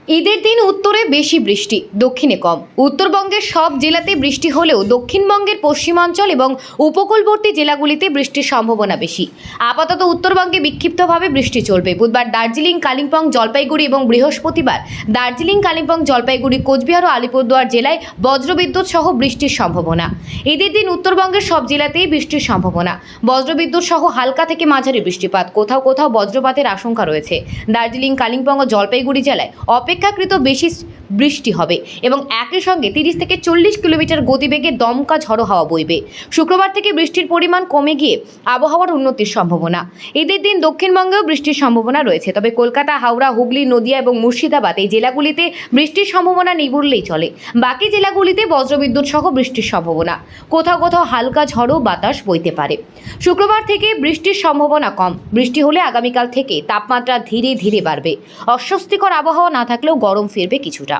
ঈদের দিন উত্তরে বেশি বৃষ্টি, দক্ষিণে কম। উত্তরবঙ্গের সব জেলাতে বৃষ্টি হলেও দক্ষিণবঙ্গের পশ্চিমাঞ্চল এবং উপকূলবর্তী জেলাগুলিতে বৃষ্টির সম্ভাবনা বেশি। আপাতত উত্তরবঙ্গে বিক্ষিপ্তভাবে বৃষ্টি চলবে। বুধবার দার্জিলিং, কালিম্পং, জলপাইগুড়ি এবং বৃহস্পতিবার দার্জিলিং, কালিম্পং, জলপাইগুড়ি, কোচবিহার ও আলিপুরদুয়ার জেলায় বজ্রবিদ্যুৎ সহ বৃষ্টির সম্ভাবনা। ঈদের দিন উত্তরবঙ্গের সব জেলাতেই বৃষ্টির সম্ভাবনা। বজ্রবিদ্যুৎ সহ হালকা থেকে মাঝারি বৃষ্টিপাত, কোথাও কোথাও বজ্রপাতের আশঙ্কা রয়েছে। দার্জিলিং, কালিম্পং ও জলপাইগুড়ি জেলায় অপেক্ষাকৃত বেশি বৃষ্টি হবে এবং একই সঙ্গে 30 থেকে 40 কিলোমিটার গতিবেগে দমকা ঝড়ো হাওয়া বইবে। শুক্রবার থেকে বৃষ্টির পরিমাণ কমে গিয়ে আবহাওয়ার উন্নতির সম্ভাবনা। ঈদের দিন দক্ষিণবঙ্গেও বৃষ্টির সম্ভাবনা রয়েছে, তবে কলকাতা, হাওড়া, হুগলি, নদিয়া এবং মুর্শিদাবাদ এই জেলাগুলিতে বৃষ্টির সম্ভাবনা নেই বললেই চলে। বাকি জেলাগুলিতে বজ্রবিদ্যুৎ সহ বৃষ্টির সম্ভাবনা, কোথাও কোথাও হালকা ঝড়ো বাতাস বইতে পারে। শুক্রবার থেকে বৃষ্টির সম্ভাবনা কম। বৃষ্টি হলে আগামীকাল থেকে তাপমাত্রা ধীরে ধীরে বাড়বে। অস্বস্তিকর আবহাওয়া না থাকলেও গরম ফিরবে কিছুটা।